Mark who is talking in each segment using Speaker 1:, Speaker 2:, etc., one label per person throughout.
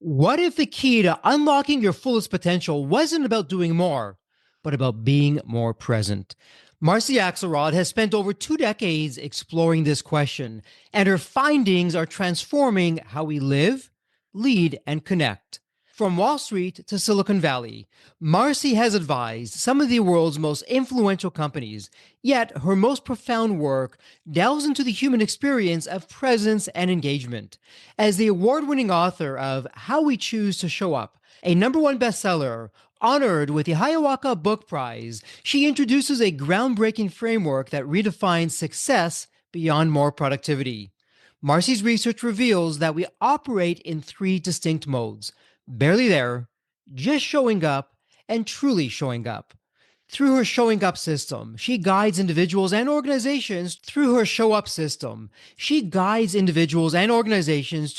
Speaker 1: What if the key to unlocking your fullest potential wasn't about doing more, but about being more present? Marcy Axelrod has spent over 2 decades exploring this question, and her findings are transforming how we live, lead, and connect. From Wall Street to Silicon Valley, Marcy has advised some of the world's most influential companies, yet her most profound work delves into the human experience of presence and engagement. As the award winning author of How We Choose to Show Up, a #1 bestseller, honored with the Hiawatha Book Prize, she introduces a groundbreaking framework that redefines success beyond more productivity. Marcy's research reveals that we operate in three distinct modes: barely there, just showing up, and truly showing up. Through her showing up system, she guides individuals and organizations to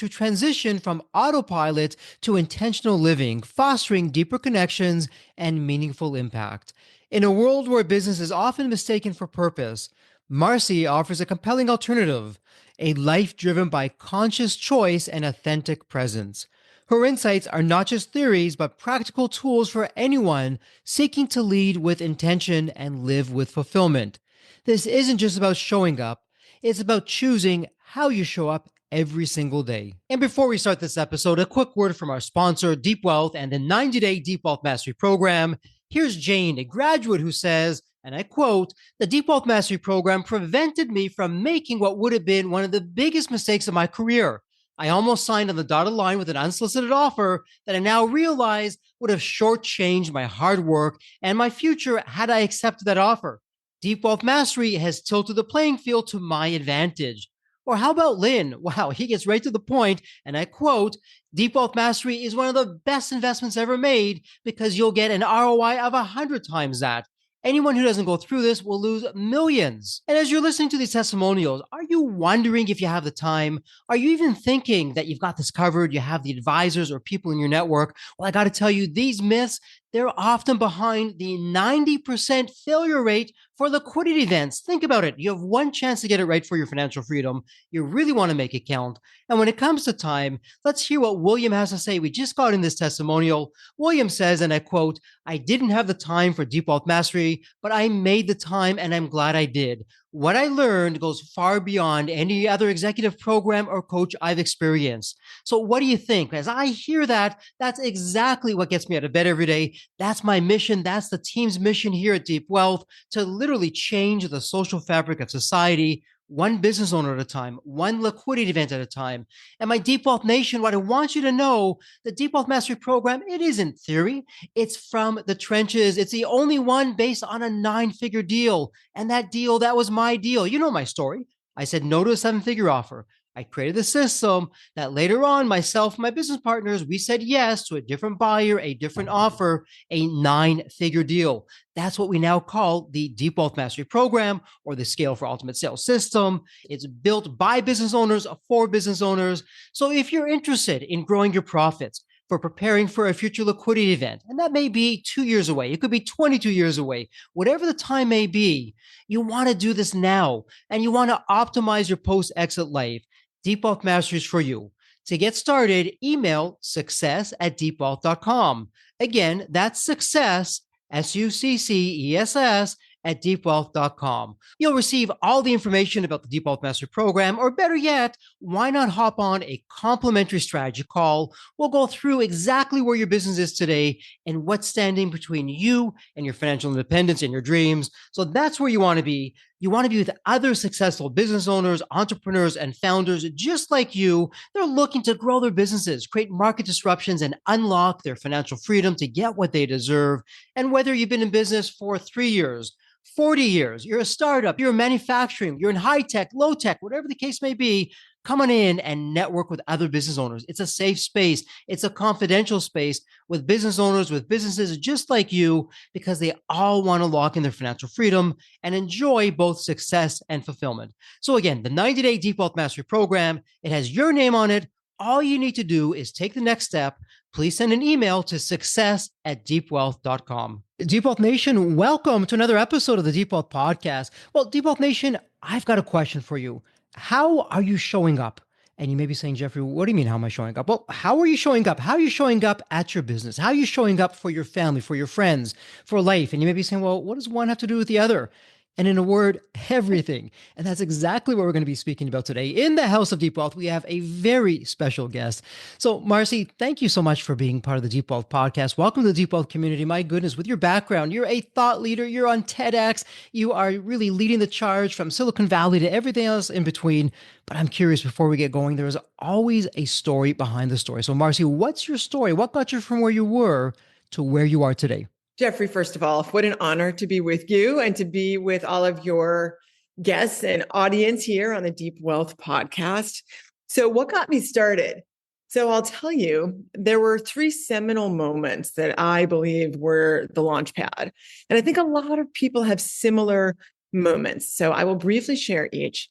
Speaker 1: transition from autopilot to intentional living, fostering deeper connections and meaningful impact. In a world where business is often mistaken for purpose, Marcy offers a compelling alternative: a life driven by conscious choice and authentic presence. Her insights are not just theories, but practical tools for anyone seeking to lead with intention and live with fulfillment. This isn't just about showing up, it's about choosing how you show up every single day. And before we start this episode, a quick word from our sponsor, Deep Wealth, and the 90-day Deep Wealth Mastery Program. Here's Jane, a graduate, who says, and I quote, "The Deep Wealth Mastery Program prevented me from making what would have been one of the biggest mistakes of my career. I almost signed on the dotted line with an unsolicited offer that I now realize would have shortchanged my hard work and my future had I accepted that offer. Deep Wealth Mastery has tilted the playing field to my advantage." Or how about Lynn? Wow, he gets right to the point, and I quote, "Deep Wealth Mastery is one of the best investments ever made because you'll get an ROI of 100 times that. Anyone who doesn't go through this will lose millions." And as you're listening to these testimonials, are you wondering if you have the time? Are you even thinking that you've got this covered? You have the advisors or people in your network? Well, I got to tell you, these myths, they're often behind the 90% failure rate for liquidity events. Think about it. You have one chance to get it right for your financial freedom. You really want to make it count. And when it comes to time, let's hear what William has to say. We just got in this testimonial. William says, and I quote, "I didn't have the time for Deep Wealth Mastery, but I made the time and I'm glad I did. What I learned goes far beyond any other executive program or coach I've experienced." So what do you think? As I hear that, that's exactly what gets me out of bed every day. That's my mission. That's the team's mission here at Deep Wealth, to literally change the social fabric of society, one business owner at a time, one liquidity event at a time. And my Deep Wealth Nation, what I want you to know, the Deep Wealth Mastery Program, it isn't theory. It's from the trenches. It's the only one based on a 9-figure deal. And that deal, that was my deal. You know my story. I said no to a 7-figure offer. I created a system that later on, myself and my business partners, we said yes to a different buyer, a different offer, a 9-figure deal. That's what we now call the Deep Wealth Mastery Program, or the Scale for Ultimate Sales system. It's built by business owners for business owners. So if you're interested in growing your profits, for preparing for a future liquidity event, and that may be 2 years away, it could be 22 years away, whatever the time may be, you want to do this now, and you want to optimize your post-exit life. Deep Wealth Mastery is for you. To get started, email success@deepwealth.com. Again, that's success, SUCCESS, at deepwealth.com. You'll receive all the information about the Deep Wealth Mastery Program, or better yet, why not hop on a complimentary strategy call? We'll go through exactly where your business is today and what's standing between you and your financial independence and your dreams. So that's where you want to be. You want to be with other successful business owners, entrepreneurs, and founders just like you. They're looking to grow their businesses, create market disruptions, and unlock their financial freedom to get what they deserve. And whether you've been in business for 3 years, 40 years, you're a startup, you're in manufacturing, you're in high tech, low tech, whatever the case may be, come on in and network with other business owners. It's a safe space. It's a confidential space with business owners, with businesses just like you, because they all want to lock in their financial freedom and enjoy both success and fulfillment. So again, the 90-day Deep Wealth Mastery Program, it has your name on it. All you need to do is take the next step. Please send an email to success@deepwealth.com. Deep Wealth Nation, welcome to another episode of the Deep Wealth Podcast. Well, Deep Wealth Nation, I've got a question for you. How are you showing up? And you may be saying, Jeffrey, what do you mean, how am I showing up? Well, how are you showing up? How are you showing up at your business? How are you showing up for your family, for your friends, for life? And you may be saying, well, what does one have to do with the other? And in a word, everything. And that's exactly what we're going to be speaking about today. In the House of Deep Wealth, we have a very special guest. So, Marcy, thank you so much for being part of the Deep Wealth podcast. Welcome to the Deep Wealth community. My goodness, with your background, you're a thought leader, you're on TEDx, you are really leading the charge from Silicon Valley to everything else in between. But I'm curious, before we get going, there's always a story behind the story. So, Marcy, what's your story? What got you from where you were to where you are today?
Speaker 2: Jeffrey, first of all, what an honor to be with you and to be with all of your guests and audience here on the Deep Wealth podcast. So, what got me started? So, I'll tell you, there were three seminal moments that I believe were the launch pad. And I think a lot of people have similar moments. So, I will briefly share each.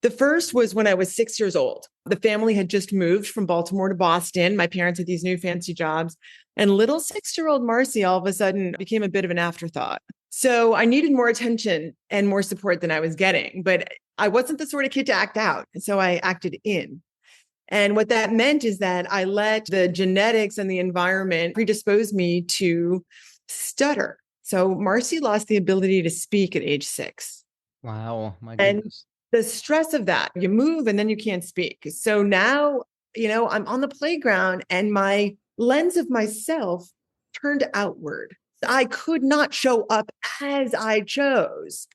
Speaker 2: The first was when I was 6 years old. The family had just moved from Baltimore to Boston. My parents had these new fancy jobs. And little 6-year-old Marcy all of a sudden became a bit of an afterthought. So I needed more attention and more support than I was getting. But I wasn't the sort of kid to act out. So I acted in. And what that meant is that I let the genetics and the environment predispose me to stutter. So Marcy lost the ability to speak at age 6.
Speaker 1: Wow, my
Speaker 2: And
Speaker 1: goodness.
Speaker 2: the stress of that, you move and then you can't speak. So now, I'm on the playground and my lens of myself turned outward. I could not show up as I chose.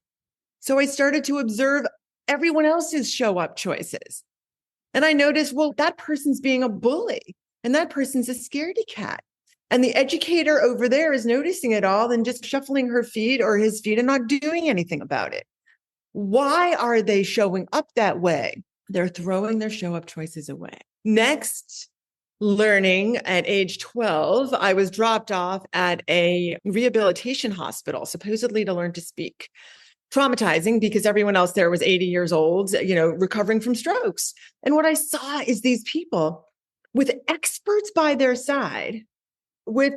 Speaker 2: So I started to observe everyone else's show up choices. And I noticed, well, that person's being a bully and that person's a scaredy cat. And the educator over there is noticing it all and just shuffling her feet or his feet and not doing anything about it. Why are they showing up that way? They're throwing their show up choices away. Next, learning at age 12, I was dropped off at a rehabilitation hospital, supposedly to learn to speak. Traumatizing because everyone else there was 80 years old, recovering from strokes. And what I saw is these people with experts by their side with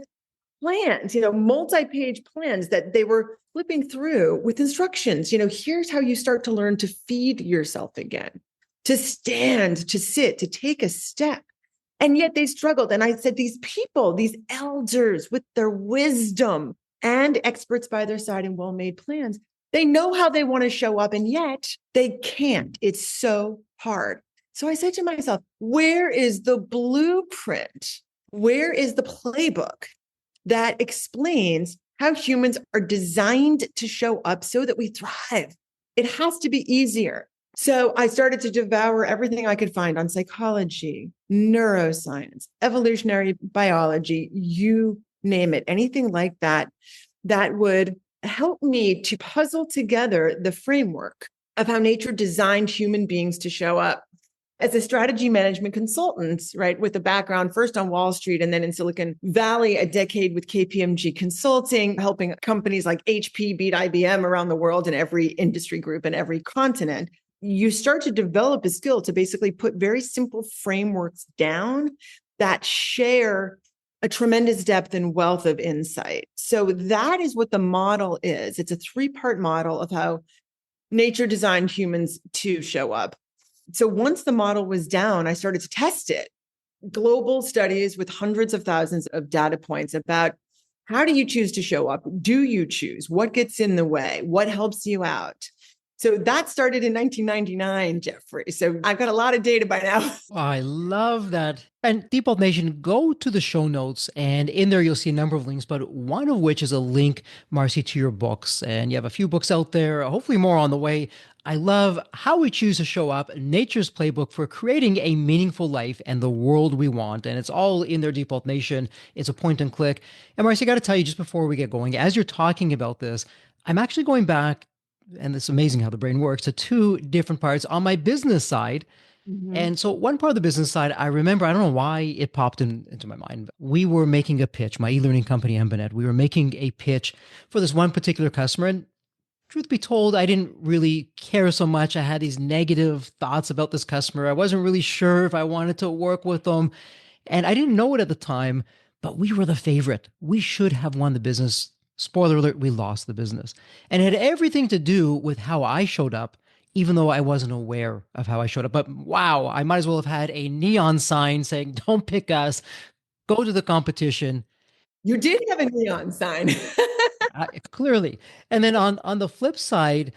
Speaker 2: plans, multi-page plans that they were flipping through with instructions. Here's how you start to learn to feed yourself again, to stand, to sit, to take a step. And yet they struggled. And I said, these people, these elders with their wisdom and experts by their side and well-made plans, they know how they want to show up, and yet they can't. It's so hard. So I said to myself, where is the blueprint? Where is the playbook that explains how humans are designed to show up so that we thrive? It has to be easier. So I started to devour everything I could find on psychology, neuroscience, evolutionary biology, you name it, anything like that, that would help me to puzzle together the framework of how nature designed human beings to show up. As a strategy management consultant, right, with a background first on Wall Street and then in Silicon Valley, a decade with KPMG Consulting, helping companies like HP beat IBM around the world in every industry group and every continent, you start to develop a skill to basically put very simple frameworks down that share a tremendous depth and wealth of insight. So that is what the model is. It's a 3-part model of how nature designed humans to show up. So once the model was down, I started to test it. Global studies with hundreds of thousands of data points about how do you choose to show up? Do you choose? What gets in the way? What helps you out? So that started in 1999, Jeffrey. So I've got a lot of data by now.
Speaker 1: I love that. And Deep Wealth Nation, go to the show notes, and in there you'll see a number of links, but one of which is a link, Marcy, to your books. And you have a few books out there, hopefully more on the way. I love How We Choose to Show Up, Nature's Playbook for Creating a Meaningful Life and the World We Want. And it's all in there, Deep Wealth Nation. It's a point and click. And Marcy, I got to tell you, just before we get going, as you're talking about this, I'm actually going back, and it's amazing how the brain works, to 2 different parts on my business side.
Speaker 2: Mm-hmm.
Speaker 1: And so one part of the business side, I remember, I don't know why it popped into my mind. We were making a pitch, my e-learning company, Embenet. We were making a pitch for this one particular customer. And truth be told, I didn't really care so much. I had these negative thoughts about this customer. I wasn't really sure if I wanted to work with them. And I didn't know it at the time, but we were the favorite. We should have won the business. Spoiler alert, we lost the business. And it had everything to do with how I showed up even though I wasn't aware of how I showed up. But wow, I might as well have had a neon sign saying, don't pick us, go to the competition.
Speaker 2: You did have a neon sign.
Speaker 1: Clearly. And then on the flip side,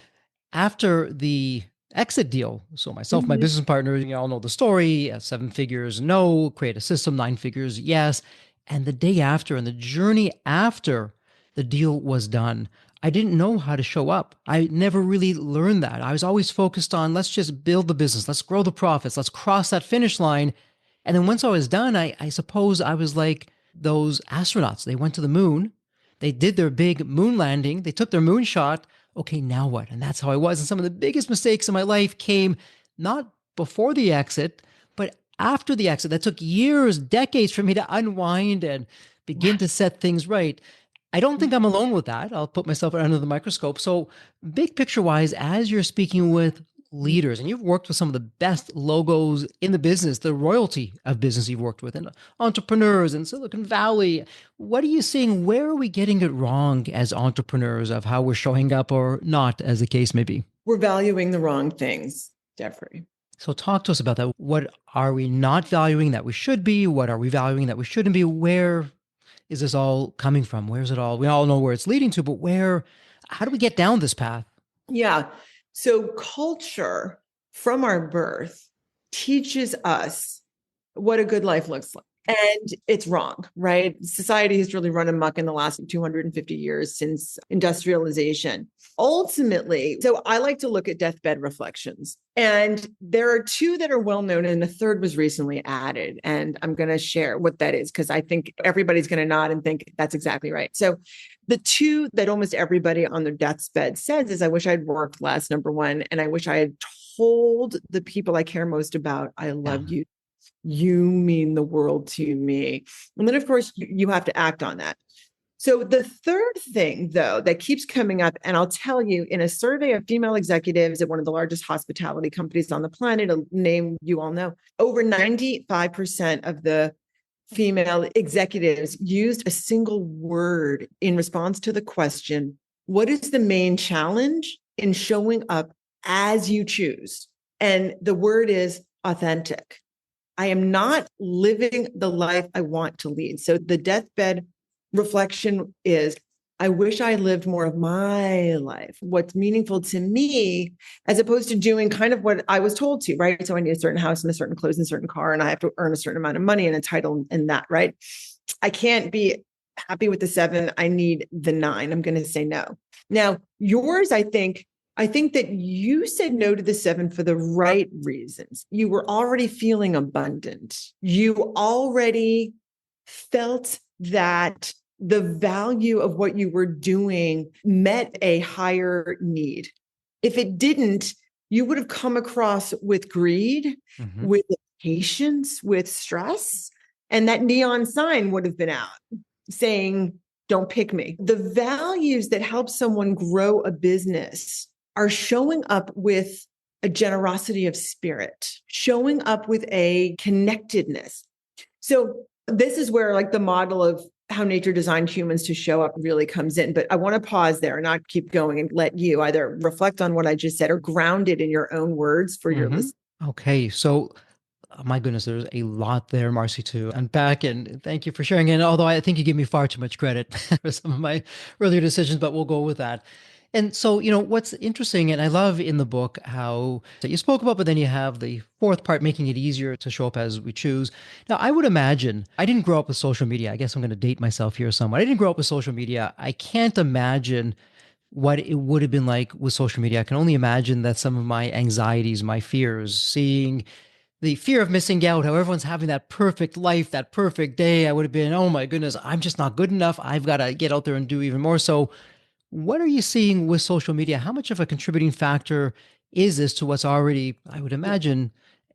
Speaker 1: after the exit deal, so myself, my
Speaker 2: Mhm.
Speaker 1: business partner, you all know the story, 7 figures, no, create a system, 9 figures, yes. And the day after and the journey after the deal was done, I didn't know how to show up. I never really learned that. I was always focused on let's just build the business, let's grow the profits, let's cross that finish line. And then once I was done, I suppose I was like those astronauts. They went to the moon, they did their big moon landing, they took their moon shot. Okay, now what? And that's how I was. And some of the biggest mistakes in my life came not before the exit, but after the exit. That took years, decades for me to unwind and begin to set things right. I don't think I'm alone with that. I'll put myself under the microscope. So, big picture wise, as you're speaking with leaders, and you've worked with some of the best logos in the business, the royalty of business you've worked with, and entrepreneurs in Silicon Valley, what are you seeing? Where are we getting it wrong as entrepreneurs of how we're showing up or not, as the case may be?
Speaker 2: We're valuing the wrong things, Jeffrey.
Speaker 1: So, talk to us about that. What are we not valuing that we should be? What are we valuing that we shouldn't be? Where is this all coming from? Where's it all? We all know where it's leading to, but how do we get down this path?
Speaker 2: Yeah. So culture from our birth teaches us what a good life looks like. And it's wrong, right? Society has really run amok in the last 250 years since industrialization. Ultimately, so I like to look at deathbed reflections. And there are two that are well known, and a third was recently added. And I'm going to share what that is because I think everybody's going to nod and think that's exactly right. So the two that almost everybody on their deathbed says is, I wish I'd worked less, number one. And I wish I had told the people I care most about, I
Speaker 1: Yeah.
Speaker 2: love you. You mean the world to me. And then, of course, you have to act on that. So the third thing, though, that keeps coming up, and I'll tell you, in a survey of female executives at one of the largest hospitality companies on the planet, a name you all know, over 95% of the female executives used a single word in response to the question, what is the main challenge in showing up as you choose? And the word is authentic. I am not living the life I want to lead. So the deathbed reflection is, I wish I lived more of my life, what's meaningful to me, as opposed to doing kind of what I was told to, right? So I need a certain house and a certain clothes and a certain car, and I have to earn a certain amount of money and a title and that, right? I can't be happy with the 7. I need the 9. I'm going to say no. Now, yours, I think that you said no to the 7 for the right reasons. You were already feeling abundant. You already felt that the value of what you were doing met a higher need. If it didn't, you would have come across with greed, with impatience, with stress, and that neon sign would have been out saying, don't pick me. The values that help someone grow a business are showing up with a generosity of spirit, showing up with a connectedness. So this is where like the model of how nature designed humans to show up really comes in. But I want to pause there and not keep going and let you either reflect on what I just said or ground it in your own words for your
Speaker 1: Mm-hmm.
Speaker 2: listeners.
Speaker 1: Okay. So, my goodness, there's a lot there, Marcy, to unpack. And thank you for sharing it. Although I think you give me far too much credit for some of my earlier decisions, but we'll go with that. And so, what's interesting, and I love in the book how that you spoke about, but then you have the fourth part, making it easier to show up as we choose. Now, I would imagine I didn't grow up with social media. I guess I'm going to date myself here somewhat. I didn't grow up with social media. I can't imagine what it would have been like with social media. I can only imagine that some of my anxieties, my fears, seeing the fear of missing out, how everyone's having that perfect life, that perfect day, I would have been, oh my goodness, I'm just not good enough. I've got to get out there and do even more. So, what are you seeing with social media? How much of a contributing factor is this to what's already, I would imagine,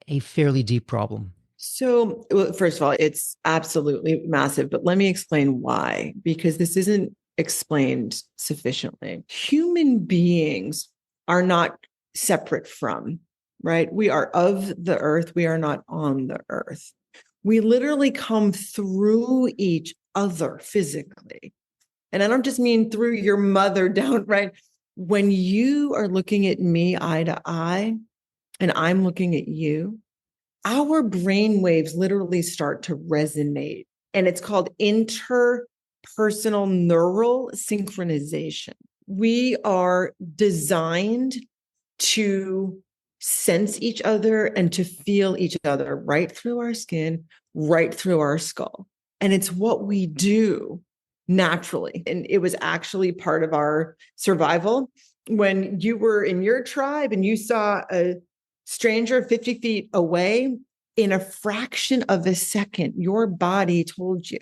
Speaker 1: a fairly deep problem?
Speaker 2: So, well, first of all, it's absolutely massive, but let me explain why, because this isn't explained sufficiently. Human beings are not separate from, right? We are of the earth. We are not on the earth. We literally come through each other physically. And I don't just mean through your mother down, right? When you are looking at me eye to eye and I'm looking at you, our brain waves literally start to resonate. And it's called interpersonal neural synchronization. We are designed to sense each other and to feel each other right through our skin, right through our skull. And it's what we do naturally. And it was actually part of our survival. When you were in your tribe and you saw a stranger 50 feet away, in a fraction of a second, your body told you,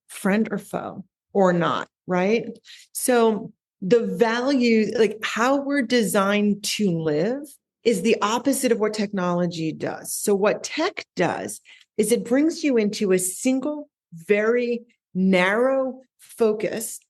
Speaker 2: friend or foe or not, right? So the value, like how we're designed to live, is the opposite of what technology does. So what tech does is it brings you into a single, very narrow focus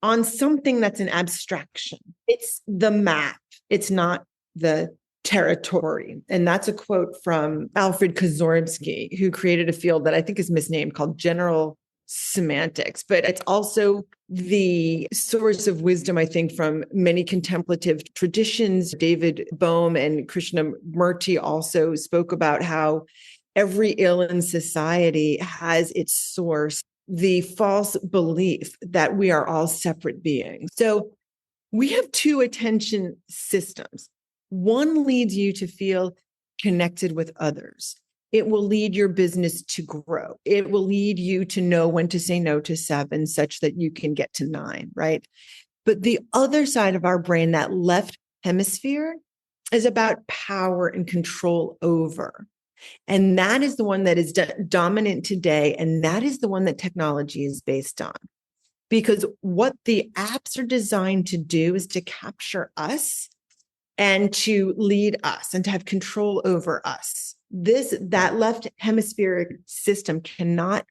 Speaker 2: on something that's an abstraction. It's the map. It's not the territory. And that's a quote from Alfred Korzybski, who created a field that I think is misnamed called general semantics, but it's also the source of wisdom, I think, from many contemplative traditions. David Bohm and Krishnamurti also spoke about how every ill in society has its source, the false belief that we are all separate beings. So we have two attention systems. One leads you to feel connected with others. It will lead your business to grow. It will lead you to know when to say no to 7 such that you can get to 9, right? But the other side of our brain, that left hemisphere, is about power and control over. And that is the one that is dominant today. And that is the one that technology is based on. Because what the apps are designed to do is to capture us and to lead us and to have control over us. That left hemispheric system cannot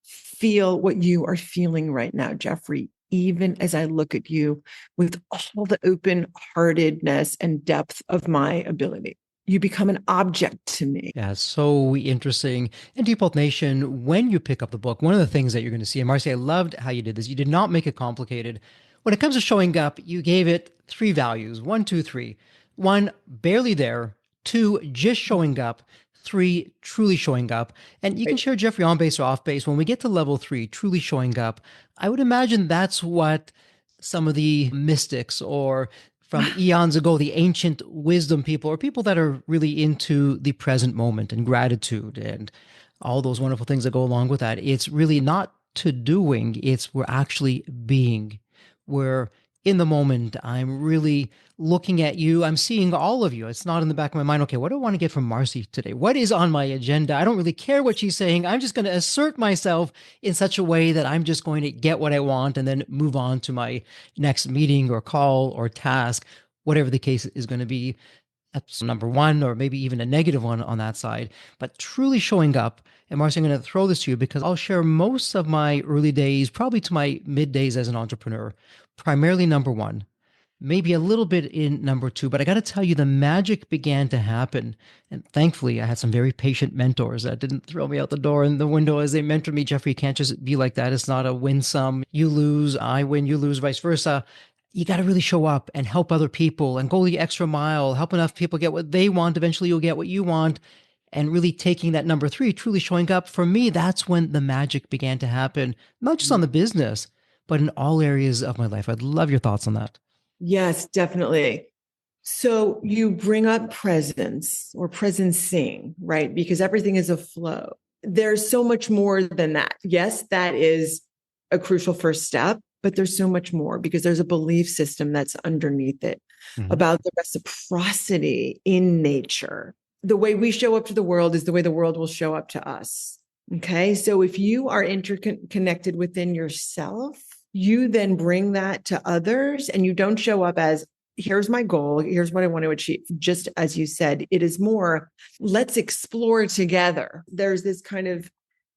Speaker 2: feel what you are feeling right now, Jeffrey, even as I look at you with all the open-heartedness and depth of my ability. You become an object to me.
Speaker 1: Yeah, so interesting. And Deep Health Nation, when you pick up the book, one of the things that you're going to see, and Marcy, I loved how you did this. You did not make it complicated. When it comes to showing up, you gave it 3 values: one, two, three. 1, barely there. 2, just showing up. 3, truly showing up. And you can share Jeffrey on base or off base. When we get to level 3, truly showing up, I would imagine that's what some of the mystics or from eons ago, the ancient wisdom people, or people that are really into the present moment and gratitude and all those wonderful things that go along with that. It's really not to doing, it's we're actually being. We're in the moment. I'm really looking at you. I'm seeing all of you. It's not in the back of my mind, okay, what do I want to get from Marcy today? What is on my agenda? I don't really care what she's saying. I'm just going to assert myself in such a way that I'm just going to get what I want and then move on to my next meeting or call or task, whatever the case is going to be. That's number 1, or maybe even a negative one on that side. But truly showing up, and Marcy, I'm going to throw this to you because I'll share most of my early days, probably to my mid days as an entrepreneur, primarily number 1, maybe a little bit in number 2. But I got to tell you, the magic began to happen. And thankfully, I had some very patient mentors that didn't throw me out the door in the window as they mentored me. Jeffrey, you can't just be like that. It's not a win sum. You lose, I win, you lose, vice versa. You got to really show up and help other people and go the extra mile, help enough people get what they want. Eventually, you'll get what you want. And really taking that number 3, truly showing up. For me, that's when the magic began to happen, not just on the business, but in all areas of my life. I'd love your thoughts on that.
Speaker 2: Yes, definitely. So you bring up presence or presencing, right? Because everything is a flow. There's so much more than that. Yes, that is a crucial first step, but there's so much more because there's a belief system that's underneath it about the reciprocity in nature. The way we show up to the world is the way the world will show up to us. Okay. So if you are interconnected within yourself, you then bring that to others and you don't show up as, here's my goal, here's what I want to achieve. Just as you said, it is more, let's explore together. There's this kind of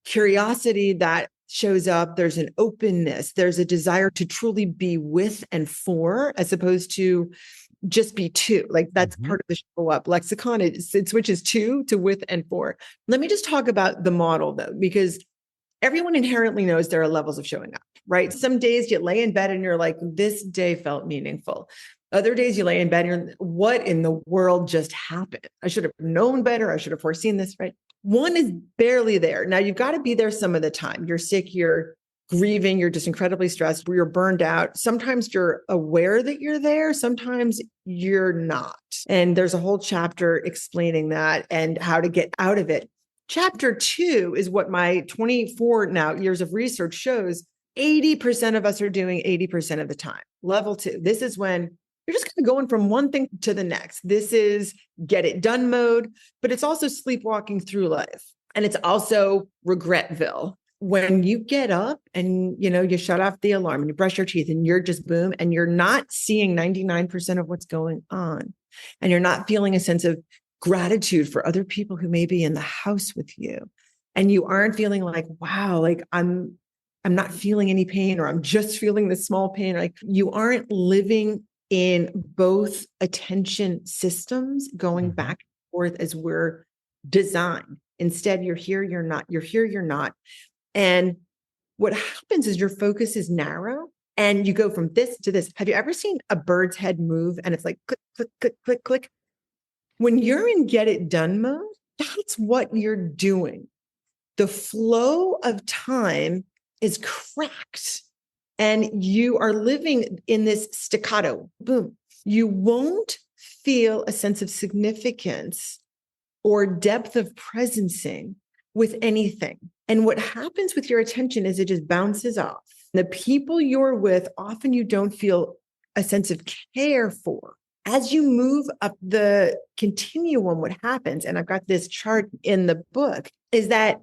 Speaker 2: curiosity that shows up. There's an openness. There's a desire to truly be with and for, as opposed to just be to. Like that's part of the show up lexicon. It switches to with and for. Let me just talk about the model though, because everyone inherently knows there are levels of showing up. right? Some days you lay in bed and you're like, this day felt meaningful. Other days you lay in bed and you're, what in the world just happened? I should have known better. I should have foreseen this, right? One is barely there. Now you've got to be there some of the time. You're sick, you're grieving, you're just incredibly stressed, you're burned out. Sometimes you're aware that you're there, sometimes you're not. And there's a whole chapter explaining that and how to get out of it. Chapter 2 is what my 24 now years of research shows. 80% of us are doing 80% of the time. Level 2. This is when you're just kind of going from one thing to the next. This is get it done mode, but it's also sleepwalking through life. And it's also regretville. When you get up and, you shut off the alarm and you brush your teeth and you're just boom, and you're not seeing 99% of what's going on, and you're not feeling a sense of gratitude for other people who may be in the house with you, and you aren't feeling like, wow, like I'm not feeling any pain, or I'm just feeling this small pain. Like you aren't living in both attention systems going back and forth as we're designed. Instead, you're here, you're not, you're here, you're not. And what happens is your focus is narrow and you go from this to this. Have you ever seen a bird's head move and it's like click, click, click, click, click? When you're in get it done mode, that's what you're doing. The flow of time is cracked and you are living in this staccato. Boom. You won't feel a sense of significance or depth of presencing with anything. And what happens with your attention is it just bounces off. The people you're with, often you don't feel a sense of care for. As you move up the continuum, what happens, and I've got this chart in the book, is that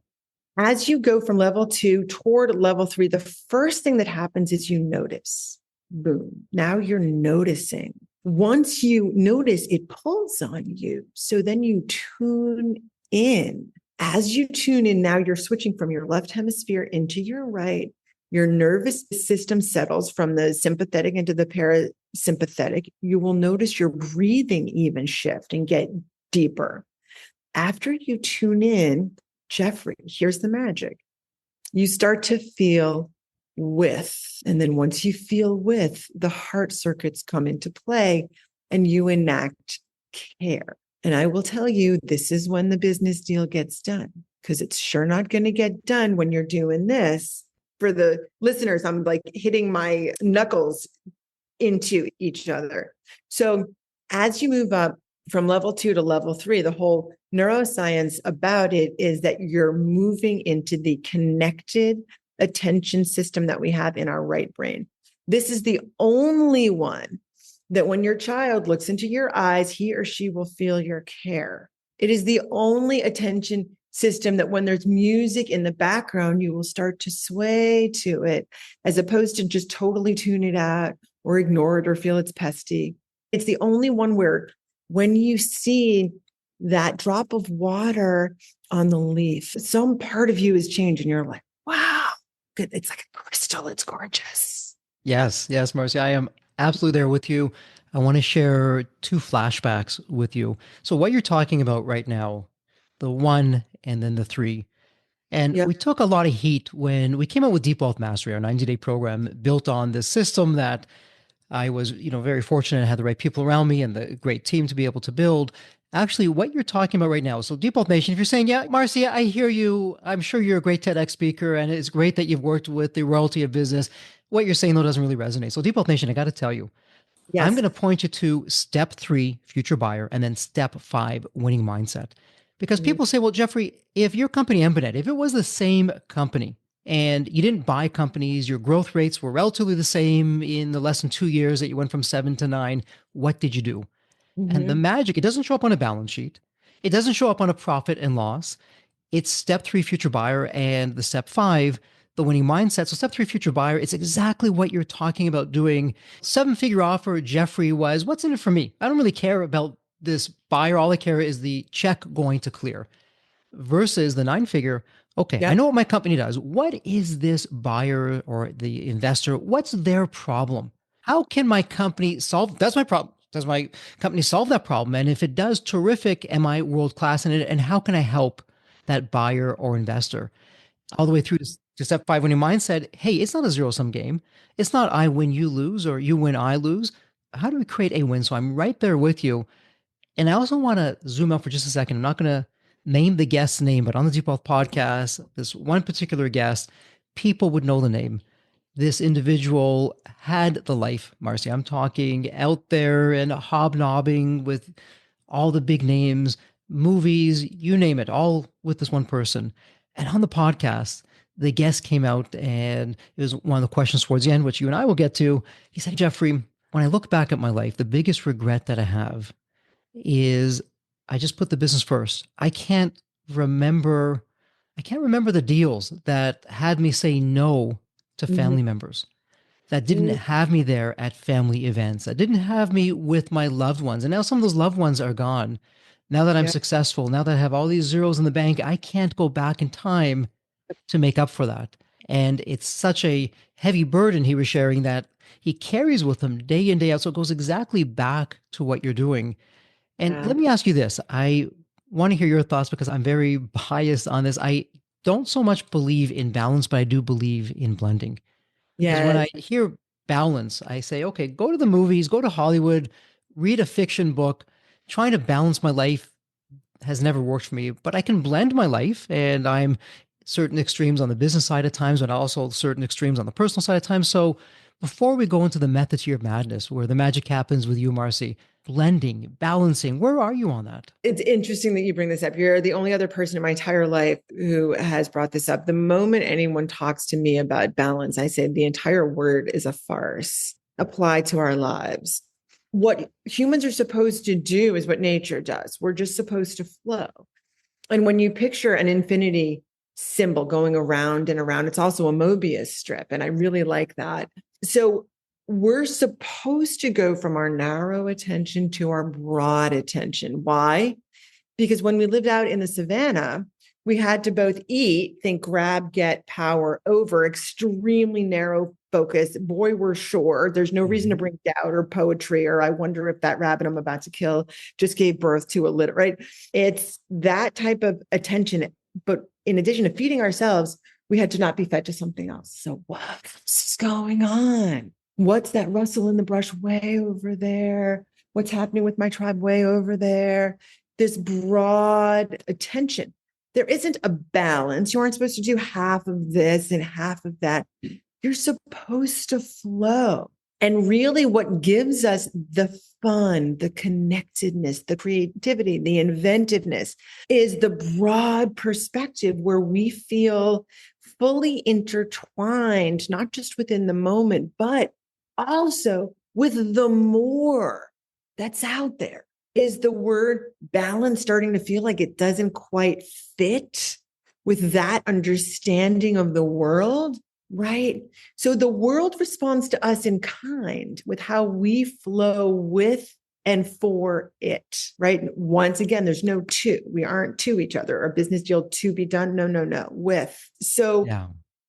Speaker 2: as you go from level 2 toward level 3, the first thing that happens is you notice. Boom. Now you're noticing. Once you notice, it pulls on you. So then you tune in. As you tune in, now you're switching from your left hemisphere into your right. Your nervous system settles from the sympathetic into the parasympathetic. You will notice your breathing even shift and get deeper. After you tune in, Jeffrey, here's the magic. You start to feel with. And then once you feel with, the heart circuits come into play and you enact care. And I will tell you, this is when the business deal gets done, because it's sure not going to get done when you're doing this. For the listeners, I'm like hitting my knuckles into each other. So as you move up from level 2 to level 3, the whole neuroscience about it is that you're moving into the connected attention system that we have in our right brain. This is the only one that when your child looks into your eyes, he or she will feel your care. It is the only attention system that when there's music in the background, you will start to sway to it, as opposed to just totally tune it out or ignore it or feel it's pesty. It's the only one where when you see that drop of water on the leaf, some part of you is changing. You're like, wow, good. It's like a crystal. It's gorgeous.
Speaker 1: Yes, yes, Marcy, I am absolutely there with you. I want to share two flashbacks with you. So what you're talking about right now, the 1 and then the 3. And
Speaker 2: Yeah.
Speaker 1: we took a lot of heat when we came out with Deep Wealth Mastery, our 90-day program built on this system that I was, very fortunate. I had the right people around me and the great team to be able to build. Actually, what you're talking about right now. So Deep Wealth Nation, if you're saying, yeah, Marcy, I hear you. I'm sure you're a great TEDx speaker and it's great that you've worked with the royalty of business. What you're saying though doesn't really resonate. So Deep Wealth Nation, I got to tell you, I'm
Speaker 2: Yes.
Speaker 1: going to point you to step 3, future buyer, and then step 5, winning mindset. Because people say, well, Jeffrey, if your company Embedded, if it was the same company and you didn't buy companies, your growth rates were relatively the same in the less than 2 years that you went from 7 to 9, what did you do? And the
Speaker 2: Mm-hmm.
Speaker 1: magic, it doesn't show up on a balance sheet. It doesn't show up on a profit and loss. It's step 3, future buyer, and the step 5, the winning mindset. So step 3, future buyer, it's exactly what you're talking about doing. 7-figure offer, Jeffrey, was what's in it for me? I don't really care about this buyer. All I care is the check going to clear. Versus the 9-figure, okay, I
Speaker 2: Yep.
Speaker 1: know what my company does. What is this buyer or the investor? What's their problem? How can my company solve? That's my problem. Does my company solve that problem? And if it does, terrific. Am I world class in it? And how can I help that buyer or investor? All the way through to to step five when your mind said, hey, it's not a zero sum game. It's not I win, you lose, or you win, I lose. How do we create a win? So I'm right there with you. And I also want to zoom out for just a second. I'm not going to name the guest's name, but on the Deep Wealth podcast, this one particular guest, people would know the name. This individual had the life, Marcy. I'm talking out there and hobnobbing with all the big names, movies, you name it, all with this one person. And on the podcast, the guest came out and it was one of the questions towards the end, which you and I will get to. He said, Jeffrey, when I look back at my life, the biggest regret that I have is I just put the business first. Remember I can't remember the deals that had me say no to
Speaker 2: Mhm.
Speaker 1: family members, that didn't
Speaker 2: Mm,
Speaker 1: have me there at family events, that didn't have me with my loved ones. And now some of those loved ones are gone. Now that I'm
Speaker 2: yeah.
Speaker 1: successful, now that I have all these zeros in the bank, I can't go back in time to make up for that. And it's such a heavy burden he was sharing that he carries with him day in, day out. So it goes exactly back to what you're doing. And
Speaker 2: Yeah.
Speaker 1: let me ask you this. I want to hear your thoughts because I'm very biased on this. I don't so much believe in balance, but I do believe in blending. Because when
Speaker 2: Yes.
Speaker 1: I hear balance, I say, okay, go to the movies, go to Hollywood, read a fiction book. Trying to balance my life has never worked for me, but I can blend my life and I'm certain extremes on the business side at times, but also certain extremes on the personal side at times. So before we go into the method to your madness, where the magic happens with you, Marcy, blending, balancing, where are you on that?
Speaker 2: It's interesting that you bring this up. You're the only other person in my entire life who has brought this up. The moment anyone talks to me about balance, I say the entire word is a farce applied to our lives. What humans are supposed to do is what nature does. We're just supposed to flow. And when you picture an infinity symbol going around and around, it's also a Mobius strip. And I really like that. So we're supposed to go from our narrow attention to our broad attention. Why? Because when we lived out in the savannah, we had to both eat, think, grab, get, power over, extremely narrow focus. Boy, we're sure there's no reason to
Speaker 1: Mhm.
Speaker 2: bring doubt or poetry, or I wonder if that rabbit I'm about to kill just gave birth to a litter, right? It's that type of attention. But in addition to feeding ourselves, we had to not be fed to something else. So, what's going on? What's that rustle in the brush way over there? What's happening with my tribe way over there? This broad attention. There isn't a balance. You aren't supposed to do half of this and half of that. You're supposed to flow. And really, what gives us the fun, the connectedness, the creativity, the inventiveness is the broad perspective where we feel fully intertwined, not just within the moment, but also with the more that's out there. Is the word balance starting to feel like it doesn't quite fit with that understanding of the world? Right. So the world responds to us in kind with how we flow with and for it. Right. Once again, there's no to. We aren't to each other. A business deal to be done. No, no, no. With. So
Speaker 1: Yeah.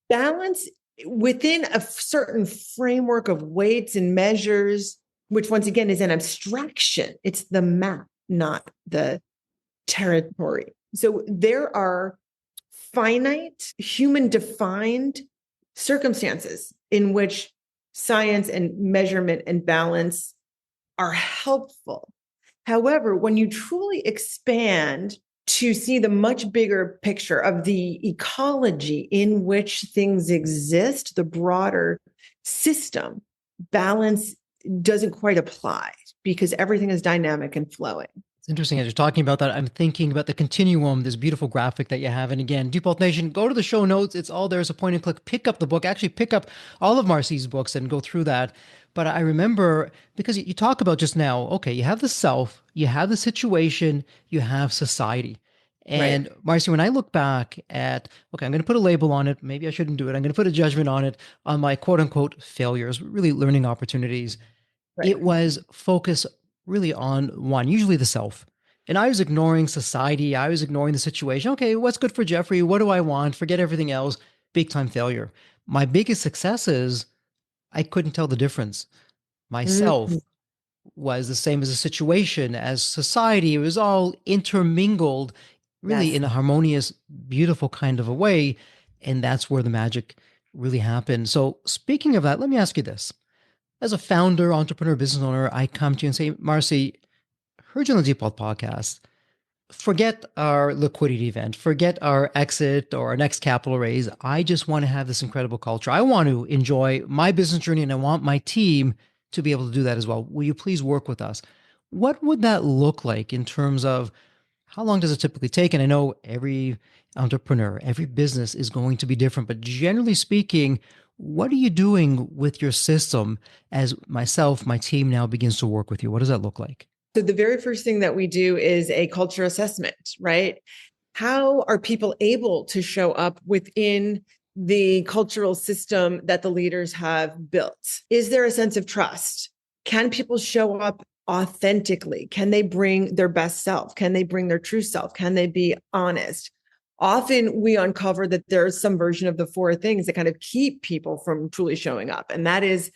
Speaker 2: balance within a certain framework of weights and measures, which once again is an abstraction. It's the map, not the territory. So there are finite, human defined circumstances in which science and measurement and balance are helpful. However, when you truly expand to see the much bigger picture of the ecology in which things exist, the broader system, balance doesn't quite apply because everything is dynamic and flowing.
Speaker 1: It's interesting as you're talking about that. I'm thinking about the continuum, this beautiful graphic that you have. And again, Deep Wealth Nation, go to the show notes. It's all there. It's a point and click. Pick up the book. Actually, pick up all of Marcy's books and go through that. But I remember because you talk about just now, okay, you have the self, you have the situation, you have society.
Speaker 2: Right.
Speaker 1: And Marcy, when I look back at, okay, I'm going to put a label on it. Maybe I shouldn't do it. I'm going to put a judgment on it, on my quote unquote failures, really learning opportunities.
Speaker 2: Right.
Speaker 1: It was focus really on one, usually the self. And I was ignoring society. I was ignoring the situation. Okay, what's good for Jeffrey? What do I want? Forget everything else. Big time failure. My biggest success is I couldn't tell the difference.
Speaker 2: Mm-hmm.
Speaker 1: Myself was the same as the situation, as society. It was all intermingled, really
Speaker 2: Yes.
Speaker 1: in a harmonious, beautiful kind of a way. And that's where the magic really happened. So, speaking of that, let me ask you this. As a founder, entrepreneur, business owner, I come to you and say, Marcy, heard you on the Deep Wealth podcast. Forget our liquidity event, forget our exit or our next capital raise. I just want to have this incredible culture. I want to enjoy my business journey and I want my team to be able to do that as well. Will you please work with us? What would that look like in terms of how long does it typically take? And I know every entrepreneur, every business is going to be different, but generally speaking, what are you doing with your system as myself, my team now begins to work with you? What does that look like?
Speaker 2: So the very first thing that we do is a culture assessment, right? How are people able to show up within the cultural system that the leaders have built? Is there a sense of trust? Can people show up authentically? Can they bring their best self? Can they bring their true self? Can they be honest? Often we uncover that there's some version of the four things that kind of keep people from truly showing up. And that is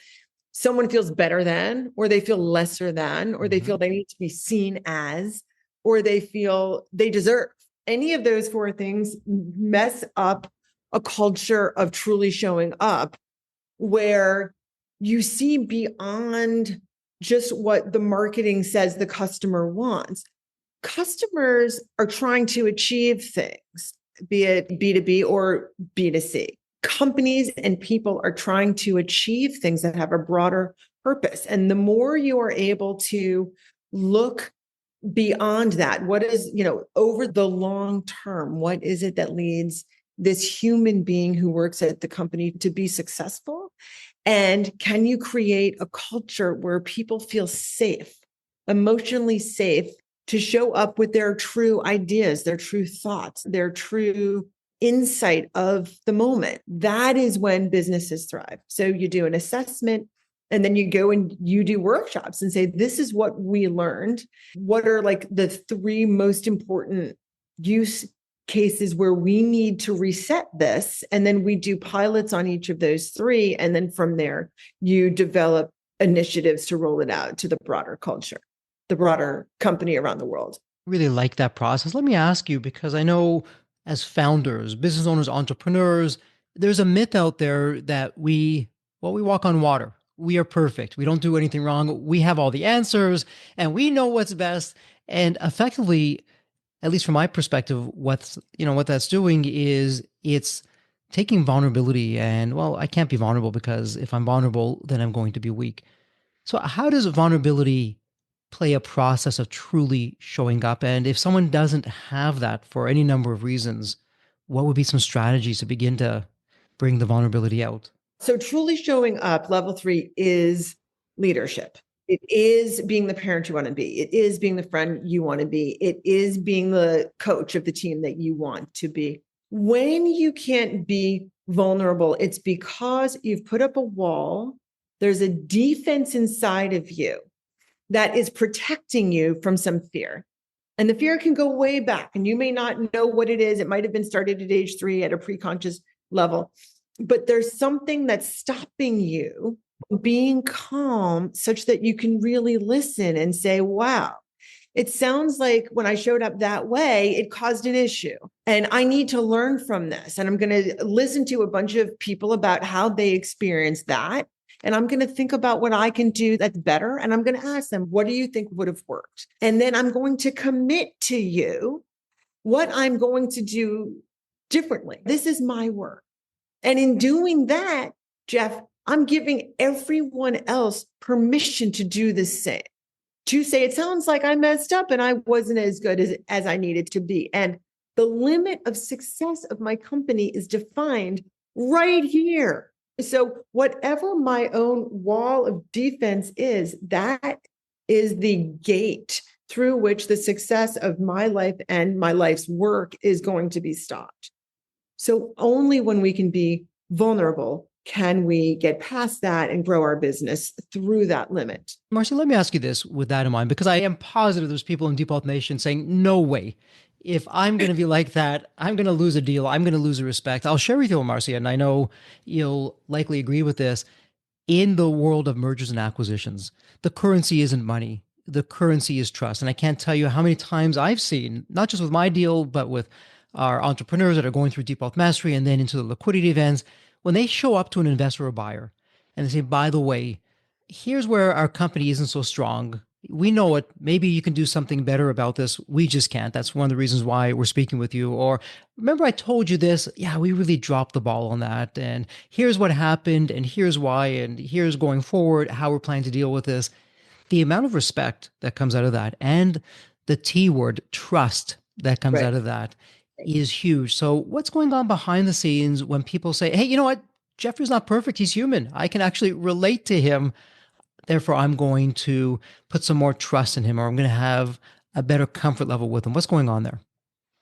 Speaker 2: someone feels better than, or they feel lesser than, or they feel they need to be seen as, or they feel they deserve. Any of those four things mess up a culture of truly showing up where you see beyond just what the marketing says the customer wants. Customers are trying to achieve things, be it B2B or B2C. Companies and people are trying to achieve things that have a broader purpose. And the more you are able to look beyond that, what is, over the long term, what is it that leads this human being who works at the company to be successful? And can you create a culture where people feel safe, emotionally safe, to show up with their true ideas, their true thoughts, their true insight of the moment? That is when businesses thrive. So you do an assessment and then you go and you do workshops and say, this is what we learned. What are like the three most important use cases where we need to reset this? And then we do pilots on each of those three. And then from there, you develop initiatives to roll it out to the broader culture, the broader company around the world.
Speaker 1: Really like that process. Let me ask you, because I know as founders, business owners, entrepreneurs, there's a myth out there that we walk on water. We are perfect. We don't do anything wrong. We have all the answers and we know what's best. And effectively, at least from my perspective, what that's doing is it's taking vulnerability and, well, I can't be vulnerable because if I'm vulnerable, then I'm going to be weak. So how does vulnerability play a process of truly showing up? And if someone doesn't have that for any number of reasons, what would be some strategies to begin to bring the vulnerability out?
Speaker 2: So truly showing up, level 3 is leadership. It is being the parent you want to be. It is being the friend you want to be. It is being the coach of the team that you want to be. When you can't be vulnerable, it's because you've put up a wall. There's a defense inside of you that is protecting you from some fear. And the fear can go way back, and you may not know what it is. It might have been started at age 3 at a preconscious level, but there's something that's stopping you being calm such that you can really listen and say, wow, it sounds like when I showed up that way, it caused an issue. And I need to learn from this. And I'm going to listen to a bunch of people about how they experienced that. And I'm going to think about what I can do that's better. And I'm going to ask them, what do you think would have worked? And then I'm going to commit to you what I'm going to do differently. This is my work. And in doing that, Jeff, I'm giving everyone else permission to do the same, to say, it sounds like I messed up and I wasn't as good as I needed to be. And the limit of success of my company is defined right here. So whatever my own wall of defense is, that is the gate through which the success of my life and my life's work is going to be stopped. So only when we can be vulnerable can we get past that and grow our business through that limit.
Speaker 1: Marcy, let me ask you this with that in mind, because I am positive there's people in Deep Wealth Nation saying, no way. If I'm going to be like that, I'm going to lose a deal. I'm going to lose a respect. I'll share with you, Marcy, and I know you'll likely agree with this. In the world of mergers and acquisitions, the currency isn't money. The currency is trust. And I can't tell you how many times I've seen, not just with my deal, but with are entrepreneurs that are going through deep wealth mastery and then into the liquidity events, when they show up to an investor or buyer and they say, by the way, here's where our company isn't so strong. We know it. Maybe you can do something better about this. We just can't. That's one of the reasons why we're speaking with you. Or remember, I told you this. Yeah, we really dropped the ball on that. And here's what happened. And here's why. And here's going forward how we're planning to deal with this. The amount of respect that comes out of that and the T word, trust, that comes
Speaker 2: Right.
Speaker 1: out of that is huge. So, what's going on behind the scenes when people say, hey, you know what? Jeffrey's not perfect. He's human. I can actually relate to him. Therefore, I'm going to put some more trust in him, or I'm going to have a better comfort level with him. What's going on there?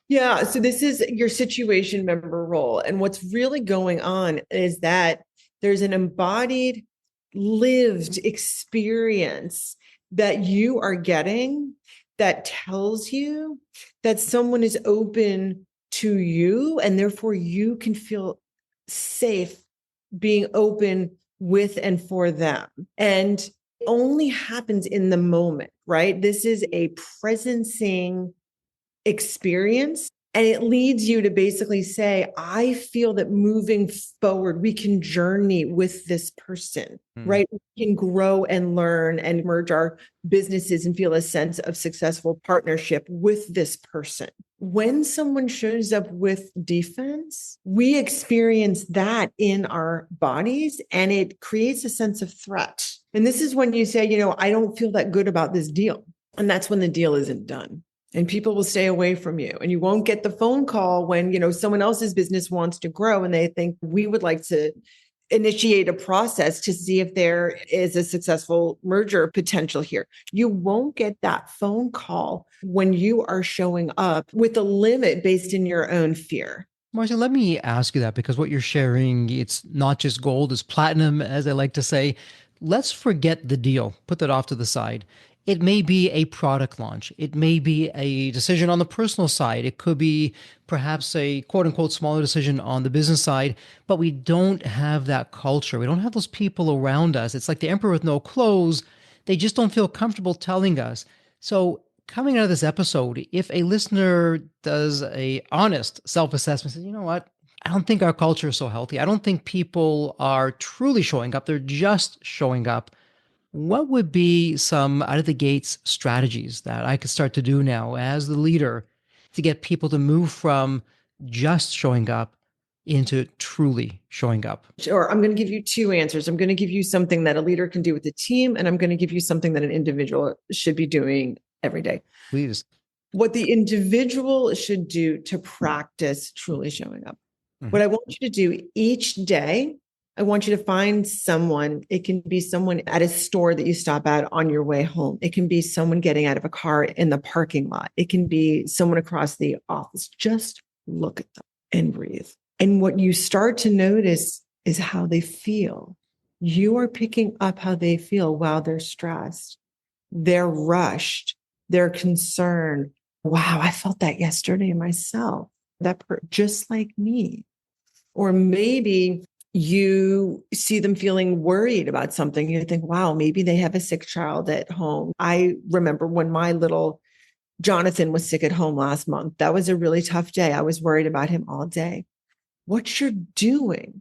Speaker 2: Yeah. So this is your situation member role. And what's really going on is that there's an embodied, lived experience that you are getting that tells you that someone is open to you, and therefore you can feel safe being open with and for them. And it only happens in the moment, right? This is a presencing experience. And it leads you to basically say, I feel that moving forward, we can journey with this person, right? We can grow and learn and merge our businesses and feel a sense of successful partnership with this person. When someone shows up with defense, we experience that in our bodies and it creates a sense of threat. And this is when you say, I don't feel that good about this deal. And that's when the deal isn't done. And people will stay away from you, and you won't get the phone call when, someone else's business wants to grow and they think we would like to initiate a process to see if there is a successful merger potential here. You won't get that phone call when you are showing up with a limit based in your own fear.
Speaker 1: Marcy, let me ask you that because what you're sharing, it's not just gold, it's platinum, as I like to say. Let's forget the deal, put that off to the side. It may be a product launch. It may be a decision on the personal side. It could be perhaps a quote unquote smaller decision on the business side, but we don't have that culture. We don't have those people around us. It's like the emperor with no clothes. They just don't feel comfortable telling us. So coming out of this episode, if a listener does a honest self-assessment, says, you know what? I don't think our culture is so healthy. I don't think people are truly showing up. They're just showing up. What would be some out of the gates strategies that I could start to do now as the leader to get people to move from just showing up into truly showing up?
Speaker 2: Sure. I'm going to give you two answers. I'm going to give you something that a leader can do with the team, and I'm going to give you something that an individual should be doing every day.
Speaker 1: Please.
Speaker 2: What the individual should do to practice truly showing up. What I want you to do each day, I want you to find someone. It can be someone at a store that you stop at on your way home. It can be someone getting out of a car in the parking lot. It can be someone across the office. Just look at them and breathe. And what you start to notice is how they feel. You are picking up how they feel while they're stressed. They're rushed. They're concerned. Wow, I felt that yesterday myself. Just like me. Or maybe you see them feeling worried about something. You think, wow, maybe they have a sick child at home. I remember when my little Jonathan was sick at home last month. That was a really tough day. I was worried about him all day. What you're doing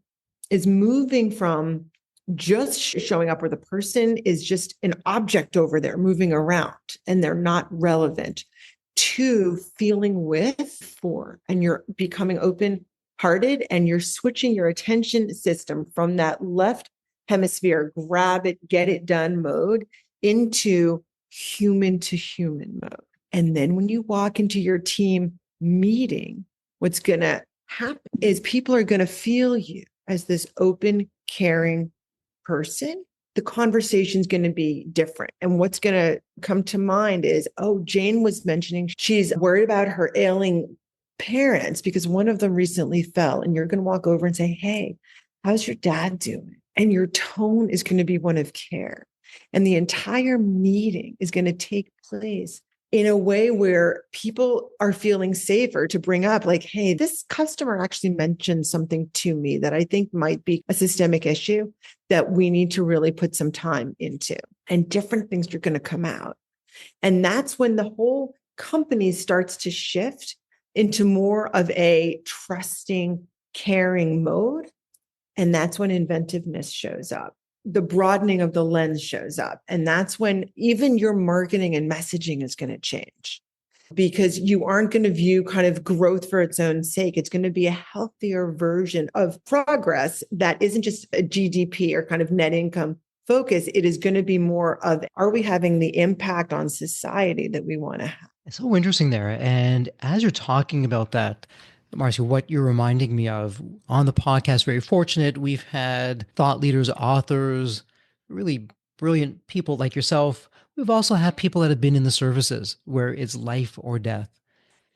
Speaker 2: is moving from just showing up where the person is just an object over there moving around and they're not relevant, to feeling with for, and you're becoming open hearted and you're switching your attention system from that left hemisphere, grab it, get it done mode into human to human mode. And then when you walk into your team meeting, what's going to happen is people are going to feel you as this open, caring person. The conversation is going to be different. And what's going to come to mind is, oh, Jane was mentioning she's worried about her ailing parents because one of them recently fell. And you're going to walk over and say, hey, how's your dad doing? And your tone is going to be one of care. And the entire meeting is going to take place in a way where people are feeling safer to bring up, like, hey, this customer actually mentioned something to me that I think might be a systemic issue that we need to really put some time into. And different things are going to come out. And that's when the whole company starts to shift into more of a trusting, caring mode. And that's when inventiveness shows up. The broadening of the lens shows up. And that's when even your marketing and messaging is going to change, because you aren't going to view kind of growth for its own sake. It's going to be a healthier version of progress that isn't just a GDP or kind of net income focus. It is going to be more of, are we having the impact on society that we want to have?
Speaker 1: It's so interesting there. And as you're talking about that, Marcy, what you're reminding me of on the podcast, very fortunate, we've had thought leaders, authors, really brilliant people like yourself. We've also had people that have been in the services where it's life or death.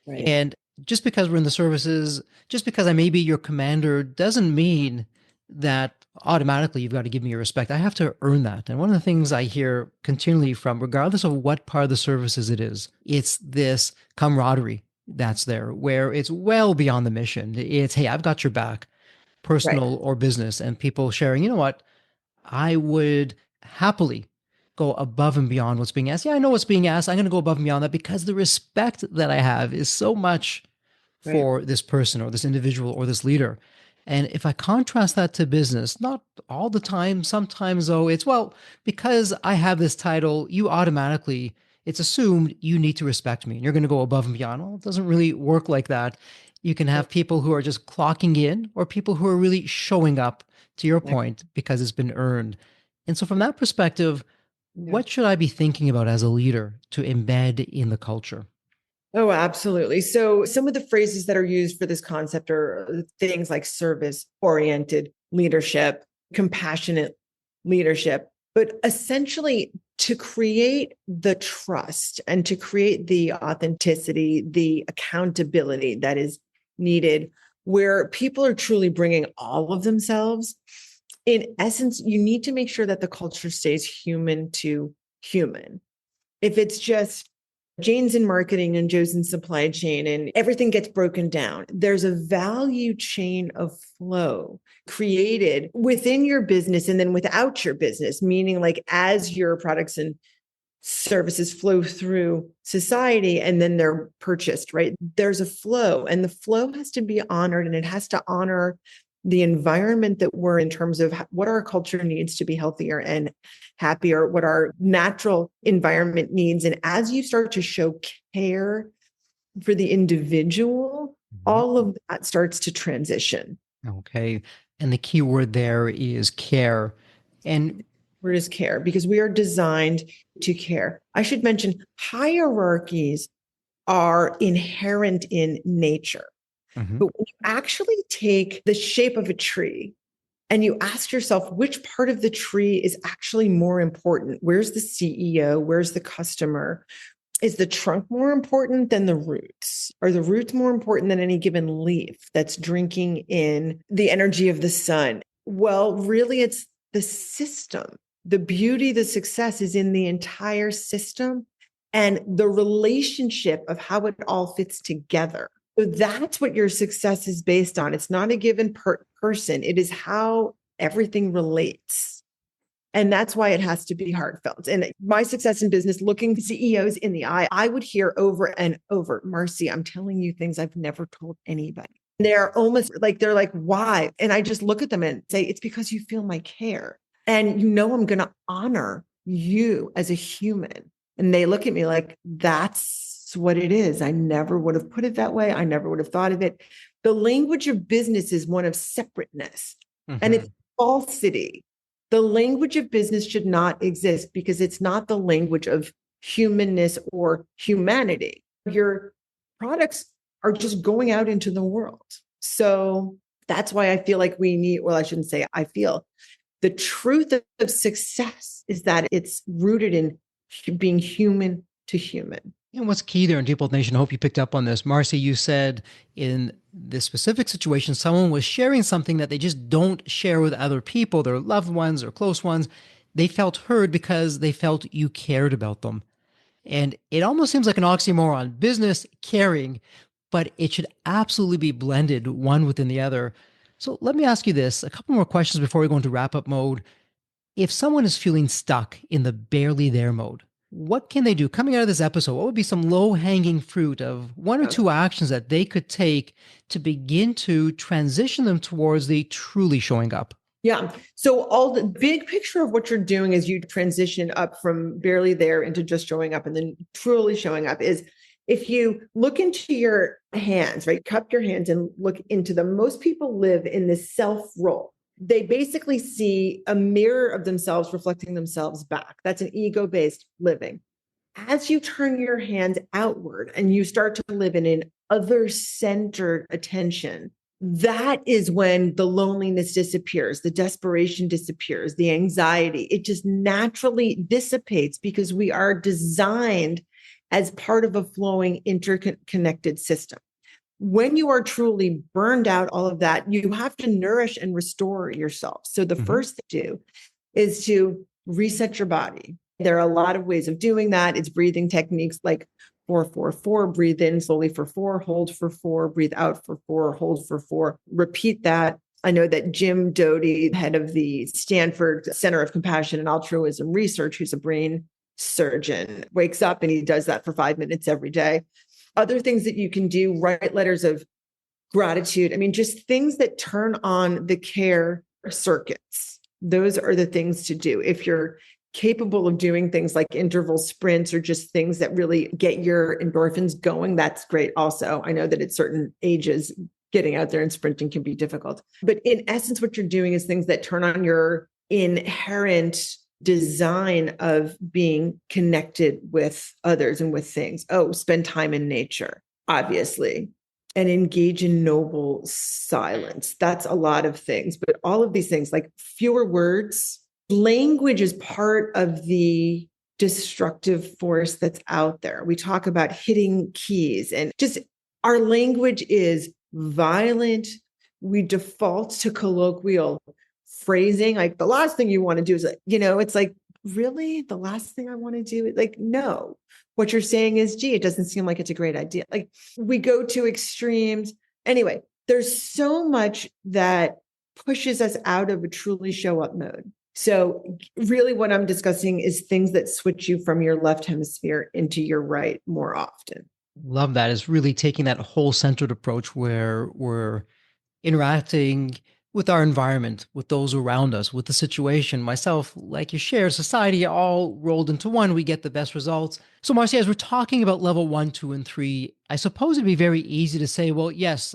Speaker 2: Right.
Speaker 1: And just because we're in the services, just because I may be your commander doesn't mean that automatically you've got to give me your respect. I have to earn that. And one of the things I hear continually from, regardless of what part of the services it is, it's this camaraderie that's there where it's well beyond the mission. It's, hey, I've got your back,
Speaker 2: Right.
Speaker 1: personal or business, and people sharing, you know what, I would happily go above and beyond what's being asked. Yeah, I know what's being asked. I'm going to go above and beyond that because the respect that I have is so much
Speaker 2: Right.
Speaker 1: for this person or this individual or this leader. And if I contrast that to business, not all the time, sometimes though, it's, well, because I have this title, you automatically, it's assumed you need to respect me and you're going to go above and beyond. Well, it doesn't really work like that. You can have people who are just clocking in or people who are really showing up, to your
Speaker 2: Right.
Speaker 1: point, because it's been earned. And so, from that perspective,
Speaker 2: Yeah.
Speaker 1: what should I be thinking about as a leader to embed in the culture?
Speaker 2: Oh, absolutely. So some of the phrases that are used for this concept are things like service oriented leadership, compassionate leadership, but essentially to create the trust and to create the authenticity, the accountability that is needed, where people are truly bringing all of themselves. In essence, you need to make sure that the culture stays human to human. If it's just Jane's in marketing and Joe's in supply chain and everything gets broken down, there's a value chain of flow created within your business and then without your business, meaning like as your products and services flow through society and then they're purchased, right? There's a flow, and the flow has to be honored, and it has to honor the environment that we're in terms of what our culture needs to be healthier and happier, what our natural environment needs. And as you start to show care for the individual,
Speaker 1: Mhm.
Speaker 2: all of that starts to transition.
Speaker 1: Okay. And the key word there is care. And
Speaker 2: Where is care? Because we are designed to care. I should mention hierarchies are inherent in nature.
Speaker 1: mhm,
Speaker 2: But when you actually take the shape of a tree and you ask yourself which part of the tree is actually more important, where's the CEO? Where's the customer? Is the trunk more important than the roots? Are the roots more important than any given leaf that's drinking in the energy of the sun? Well, really, it's the system. The beauty, the success is in the entire system and the relationship of how it all fits together. So that's what your success is based on. It's not a given person, it is how everything relates. And that's why it has to be heartfelt. And my success in business, looking CEOs in the eye, I would hear over and over, Marcy, I'm telling you things I've never told anybody. They're almost like, they're like, why? And I just look at them and say, it's because you feel my care. And you know, I'm going to honor you as a human. And they look at me like, that's what it is. I never would have put it that way. I never would have thought of it. The language of business is one of separateness and it's
Speaker 1: mhm.
Speaker 2: falsity. The language of business should not exist because it's not the language of humanness or humanity. Your products are just going out into the world. So that's why I feel like we need, well, I shouldn't say I feel, the truth of success is that it's rooted in being human to human.
Speaker 1: And what's key there in Deep Old Nation, I hope you picked up on this. Marcy, you said in this specific situation, someone was sharing something that they just don't share with other people, their loved ones or close ones. They felt heard because they felt you cared about them. And it almost seems like an oxymoron, business caring, but it should absolutely be blended one within the other. So let me ask you this, a couple more questions before we go into wrap up mode. If someone is feeling stuck in the barely there mode, what can they do coming out of this episode? What would be some low hanging fruit of one or
Speaker 2: Yeah.
Speaker 1: two actions that they could take to begin to transition them towards the truly showing up?
Speaker 2: Yeah. So all the big picture of what you're doing as you transition up from barely there into just showing up and then truly showing up is if you look into your hands, right? Cup your hands and look into them. Most people live in this self role. They basically see a mirror of themselves reflecting themselves back. That's an ego-based living. As you turn your hands outward and you start to live in an other-centered attention, that is when the loneliness disappears, the desperation disappears, the anxiety. It just naturally dissipates because we are designed as part of a flowing, interconnected system. When you are truly burned out, all of that, you have to nourish and restore yourself. So the
Speaker 1: Mhm.
Speaker 2: first thing to do is to reset your body. There are a lot of ways of doing that. It's breathing techniques like 4-4-4, breathe in slowly for 4, hold for 4, breathe out for 4, hold for 4. Repeat that. I know that Jim Doty, head of the Stanford Center of Compassion and Altruism Research, who's a brain surgeon, wakes up and he does that for 5 minutes every day. Other things that you can do, write letters of gratitude. I mean, just things that turn on the care circuits. Those are the things to do. If you're capable of doing things like interval sprints or just things that really get your endorphins going, that's great also. I know that at certain ages, getting out there and sprinting can be difficult. But in essence, what you're doing is things that turn on your inherent design of being connected with others and with things. Oh, spend time in nature, obviously, and engage in noble silence. That's a lot of things, but all of these things, like fewer words, language is part of the destructive force that's out there. We talk about hitting keys and just our language is violent. We default to colloquial phrasing. Like the last thing you want to do is, it's like, really? The last thing I want to do? Like, no. What you're saying is, gee, it doesn't seem like it's a great idea. Like we go to extremes. Anyway, there's so much that pushes us out of a truly show up mode. So really what I'm discussing is things that switch you from your left hemisphere into your right more often.
Speaker 1: Love that. Is really taking that whole centered approach where we're interacting with our environment, with those around us, with the situation, myself, like you share, society, all rolled into one, we get the best results. So, Marcy, as we're talking about level 1, 2, and 3, I suppose it'd be very easy to say, well, yes,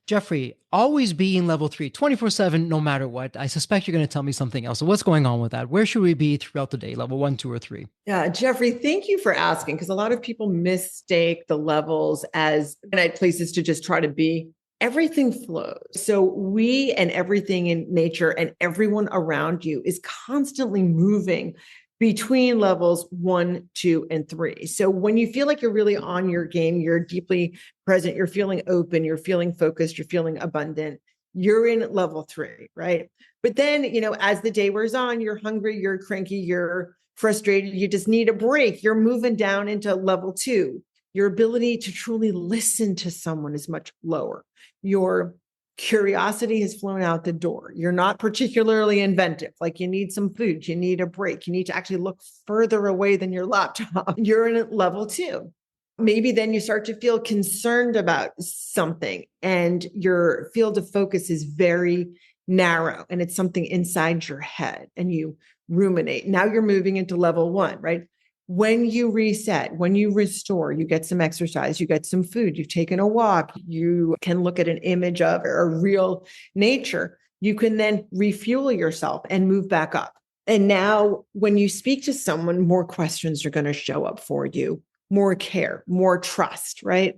Speaker 1: Jeffrey, always be in level 3, 24/7, no matter what. I suspect you're going to tell me something else. So, what's going on with that? Where should we be throughout the day, level 1, 2, or 3?
Speaker 2: Yeah, Jeffrey, thank you for asking because a lot of people mistake the levels as places to just try to be. Everything flows. So we and everything in nature and everyone around you is constantly moving between levels 1, 2, and 3. So when you feel like you're really on your game, you're deeply present, you're feeling open, you're feeling focused, you're feeling abundant, you're in level 3, right? But then, as the day wears on, you're hungry, you're cranky, you're frustrated, you just need a break. You're moving down into level 2. Your ability to truly listen to someone is much lower. Your curiosity has flown out the door. You're not particularly inventive. Like you need some food, you need a break, you need to actually look further away than your laptop. You're in level 2. Maybe then you start to feel concerned about something and your field of focus is very narrow and it's something inside your head and you ruminate. Now you're moving into level 1, right? When you reset, when you restore, you get some exercise, you get some food, you've taken a walk, you can look at an image of or real nature. You can then refuel yourself and move back up. And now when you speak to someone, more questions are going to show up for you, more care, more trust, right?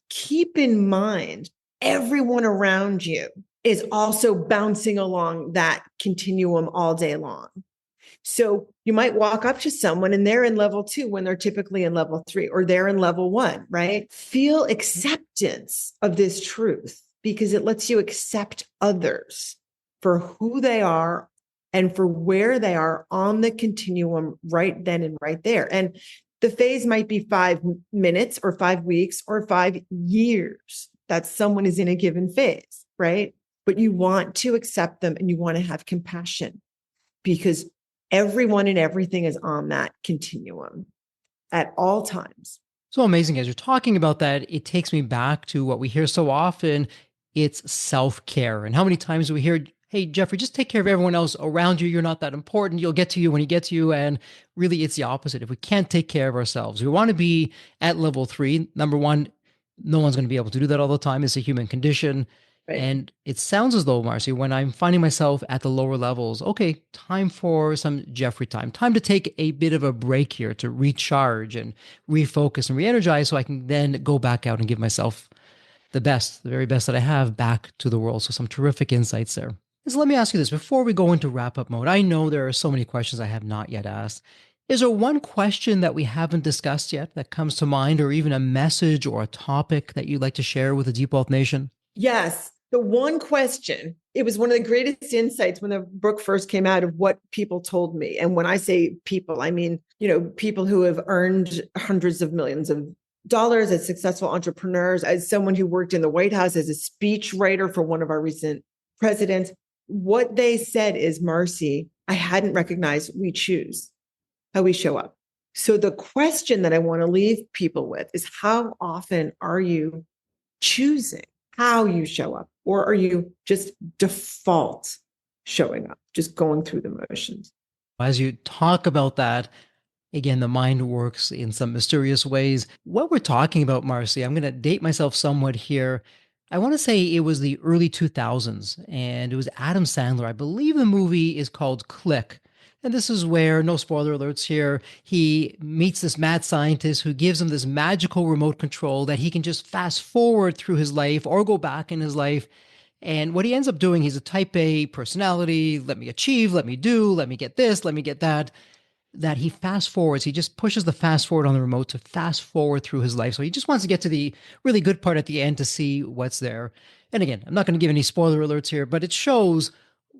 Speaker 2: Keep in mind, everyone around you is also bouncing along that continuum all day long. So you might walk up to someone and they're in level 2 when they're typically in level 3, or they're in level 1, right? Feel acceptance of this truth because it lets you accept others for who they are and for where they are on the continuum right then and right there. And the phase might be 5 minutes or 5 weeks or 5 years that someone is in a given phase, right? But you want to accept them and you want to have compassion because everyone and everything is on that continuum. at all times.
Speaker 1: So amazing. As you're talking about that, it takes me back to what we hear so often. It's self-care. And how many times do we hear, hey, Jeffrey, just take care of everyone else around you. You're not that important. You'll get to you when you get to you. And really, it's the opposite. If we can't take care of ourselves, we want to be at level three. Number one, no one's going to be able to do that all the time. It's a human condition.
Speaker 2: Right.
Speaker 1: And it sounds as though, Marcy, when I'm finding myself at the lower levels, okay, time for some Jeffrey time, time to take a bit of a break here to recharge and refocus and re-energize so I can then go back out and give myself the best, the very best that I have back to the world. So some terrific insights there. So let me ask you this before we go into wrap up mode. I know there are so many questions I have not yet asked. Is there one question that we haven't discussed yet that comes to mind, or even a message or a topic that you'd like to share with the Deep Wealth Nation?
Speaker 2: Yes. The one question, it was one of the greatest insights when the book first came out of what people told me. And when I say people, I mean, people who have earned hundreds of millions of dollars as successful entrepreneurs, as someone who worked in the White House as a speech writer for one of our recent presidents. What they said is, Marcy, I hadn't recognized we choose how we show up. So the question that I want to leave people with is, how often are you choosing how you show up? Or are you just default showing up, just going through the motions?
Speaker 1: As you talk about that, again, the mind works in some mysterious ways. What we're talking about, Marcy, I'm going to date myself somewhat here. I want to say it was the early 2000s, and it was Adam Sandler. I believe the movie is called Click. And this is where, no spoiler alerts here, he meets this mad scientist who gives him this magical remote control that he can just fast forward through his life or go back in his life. And what he ends up doing, he's a type A personality. Let me achieve, let me do, let me get this, let me get that. That he fast forwards. He just pushes the fast forward on the remote to fast forward through his life. So he just wants to get to the really good part at the end to see what's there. And again, I'm not going to give any spoiler alerts here, but it shows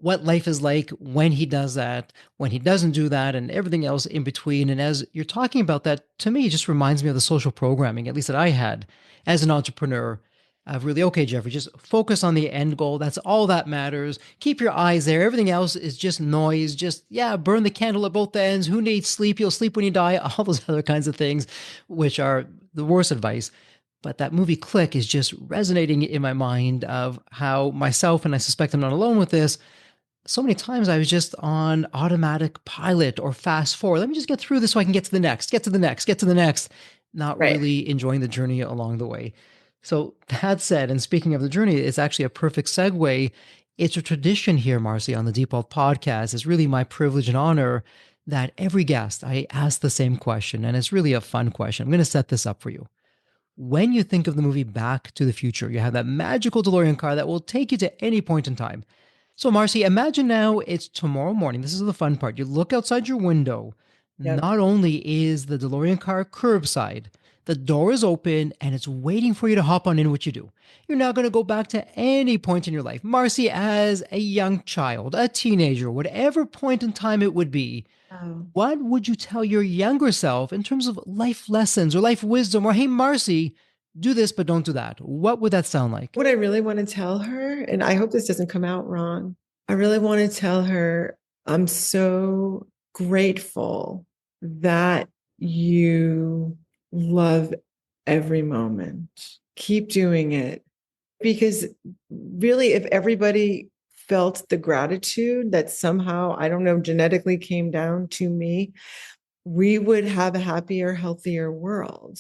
Speaker 1: what life is like when he does that, when he doesn't do that, and everything else in between. And as you're talking about that, to me, it just reminds me of the social programming, at least that I had as an entrepreneur. Of really, okay, Jeffrey, just focus on the end goal. That's all that matters. Keep your eyes there. Everything else is just noise. Just, yeah, burn the candle at both ends. Who needs sleep? You'll sleep when you die. All those other kinds of things, which are the worst advice. But that movie Click is just resonating in my mind of how myself, and I suspect I'm not alone with this, so many times I was just on automatic pilot or fast forward. Let me just get through this so I can get to the next, get to the next, get to the next, not
Speaker 2: Right.
Speaker 1: really enjoying the journey along the way. So that said, and speaking of the journey, it's actually a perfect segue. It's a tradition here, Marcy, on the Deep Wealth podcast. It's really my privilege and honor that every guest, I ask the same question, and it's really a fun question. I'm going to set this up for you. When you think of the movie Back to the Future, you have that magical DeLorean car that will take you to any point in time. So, Marcy, imagine now it's tomorrow morning. This is the fun part. You look outside your window.
Speaker 2: Yep.
Speaker 1: Not only is the DeLorean car curbside, the door is open and it's waiting for you to hop on in. What you do. You're now going to go back to any point in your life. Marcy, as a young child, a teenager, whatever point in time it would be,
Speaker 2: Oh.
Speaker 1: what would you tell your younger self in terms of life lessons or life wisdom? Or, hey, Marcy, do this, but don't do that. What would that sound like?
Speaker 2: What I really want to tell her, and I hope this doesn't come out wrong, I really want to tell her, I'm so grateful that you love every moment. Keep doing it. Because really, if everybody felt the gratitude that somehow, I don't know, genetically came down to me, we would have a happier, healthier world.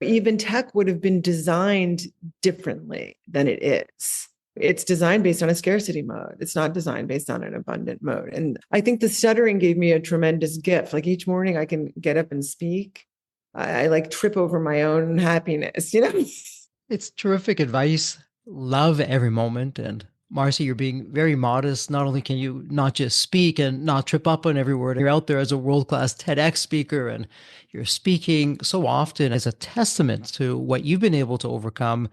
Speaker 2: Even tech would have been designed differently than it is. It's designed based on a scarcity mode. It's not designed based on an abundant mode. And I think the stuttering gave me a tremendous gift. Like each morning I can get up and speak. I like trip over my own happiness,
Speaker 1: It's terrific advice. Love every moment. And Marcy, you're being very modest. Not only can you not just speak and not trip up on every word, you're out there as a world-class TEDx speaker and you're speaking so often as a testament to what you've been able to overcome.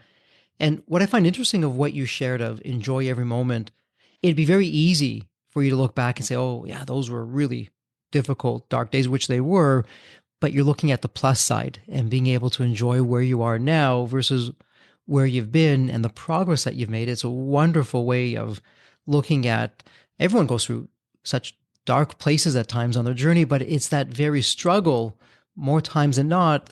Speaker 1: And what I find interesting of what you shared of enjoy every moment, it'd be very easy for you to look back and say, oh, yeah, those were really difficult, dark days, which they were. But you're looking at the plus side and being able to enjoy where you are now versus where you've been and the progress that you've made. It's a wonderful way of looking at everyone goes through such dark places at times on their journey, but it's that very struggle more times than not,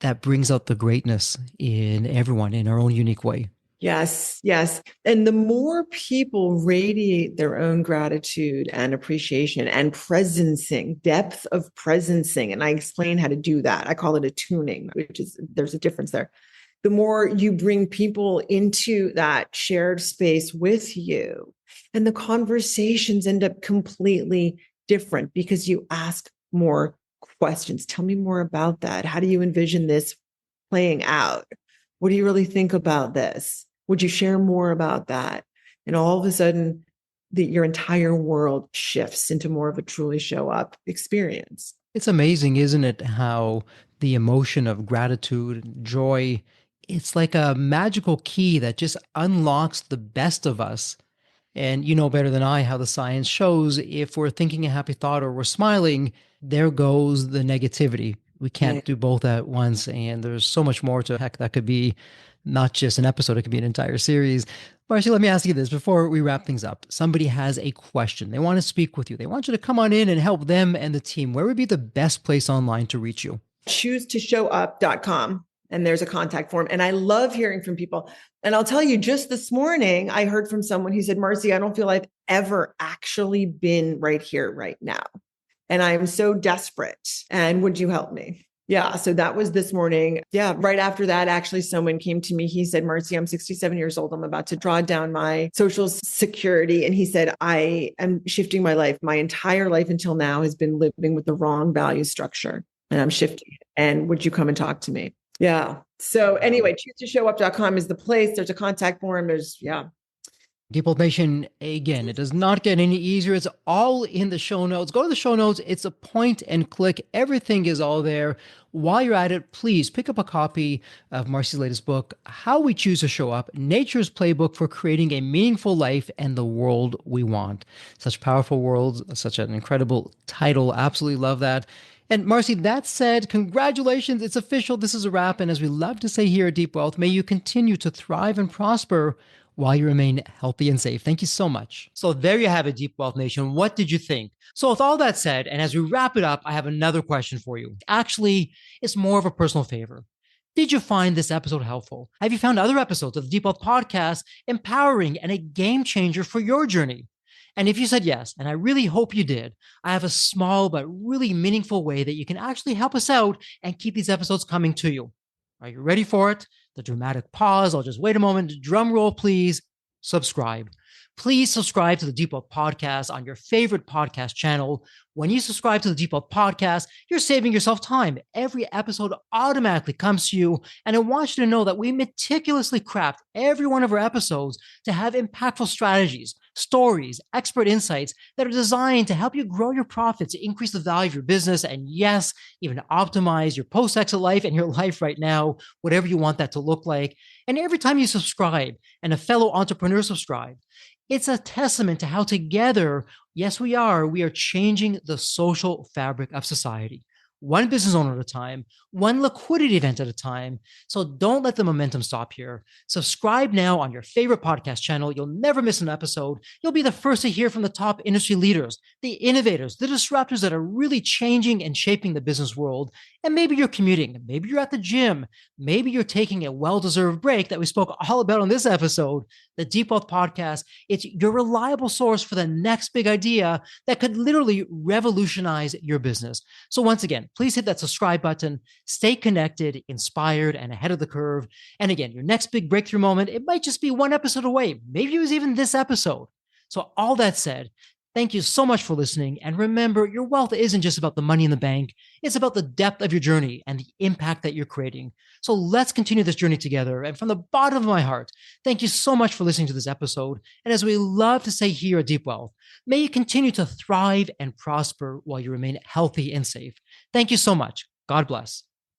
Speaker 1: that brings out the greatness in everyone in our own unique way.
Speaker 2: Yes, yes. And the more people radiate their own gratitude and appreciation and presencing, depth of presencing, and I explain how to do that. I call it a tuning, which is there's a difference there. The more you bring people into that shared space with you, and the conversations end up completely different because you ask more questions. Tell me more about that. How do you envision this playing out? What do you really think about this? Would you share more about that? And all of a sudden, your entire world shifts into more of a truly show up experience.
Speaker 1: It's amazing, isn't it, how the emotion of gratitude, joy, it's like a magical key that just unlocks the best of us. And you know better than I how the science shows if we're thinking a happy thought or we're smiling, there goes the negativity. We can't
Speaker 2: Right.
Speaker 1: do both at once. And there's so much more to heck that could be not just an episode, it could be an entire series. Marcy, let me ask you this before we wrap things up. Somebody has a question. They want to speak with you. They want you to come on in and help them and the team. Where would be the best place online to reach you?
Speaker 2: Choose2showup.com. And there's a contact form. And I love hearing from people. And I'll tell you, just this morning, I heard from someone who said, Marcy, I don't feel I've ever actually been right here, right now. And I'm so desperate. And would you help me? Yeah. So that was this morning. Yeah. Right after that, actually, someone came to me. He said, Marcy, I'm 67 years old. I'm about to draw down my social security. And he said, I am shifting my life. My entire life until now has been living with the wrong value structure. And I'm shifting it. And would you come and talk to me? Yeah. So anyway, choose2showup.com is the place. There's a contact form. Yeah.
Speaker 1: Deep Old Nation, again, it does not get any easier. It's all in the show notes. Go to the show notes. It's a point and click. Everything is all there. While you're at it, please pick up a copy of Marcy's latest book, How We Choose to Show Up, Nature's Playbook for Creating a Meaningful Life and the World We Want. Such powerful words, such an incredible title. Absolutely love that. And Marcy, that said, congratulations. It's official. This is a wrap. And as we love to say here at Deep Wealth, may you continue to thrive and prosper while you remain healthy and safe. Thank you so much. So there you have it, Deep Wealth Nation. What did you think? So with all that said, and as we wrap it up, I have another question for you. Actually, it's more of a personal favor. Did you find this episode helpful? Have you found other episodes of the Deep Wealth Podcast empowering and a game changer for your journey? And if you said yes, and I really hope you did, I have a small but really meaningful way that you can actually help us out and keep these episodes coming to you. Are you ready for it? The dramatic pause. I'll just wait a moment. Drum roll, please. Subscribe. Please subscribe to the Deep Wealth Podcast on your favorite podcast channel. When you subscribe to the Deep Wealth Podcast, you're saving yourself time. Every episode automatically comes to you. And I want you to know that we meticulously craft every one of our episodes to have impactful strategies, stories, expert insights that are designed to help you grow your profits, increase the value of your business, and yes, even optimize your post-exit life and your life right now, whatever you want that to look like. And every time you subscribe and a fellow entrepreneur subscribes, it's a testament to how together, yes, we are changing the social fabric of society. One business owner at a time, one liquidity event at a time. So don't let the momentum stop here. Subscribe now on your favorite podcast channel. You'll never miss an episode. You'll be the first to hear from the top industry leaders, the innovators, the disruptors that are really changing and shaping the business world. And maybe you're commuting, maybe you're at the gym, maybe you're taking a well-deserved break that we spoke all about on this episode. The Deep Wealth Podcast, it's your reliable source for the next big idea that could literally revolutionize your business. So once again, please hit that subscribe button, stay connected, inspired, and ahead of the curve. And again, your next big breakthrough moment, it might just be one episode away. Maybe it was even this episode. So all that said, thank you so much for listening. And remember, your wealth isn't just about the money in the bank. It's about the depth of your journey and the impact that you're creating. So let's continue this journey together. And from the bottom of my heart, thank you so much for listening to this episode. And as we love to say here at Deep Wealth, may you continue to thrive and prosper while you remain healthy and safe. Thank you so much. God bless.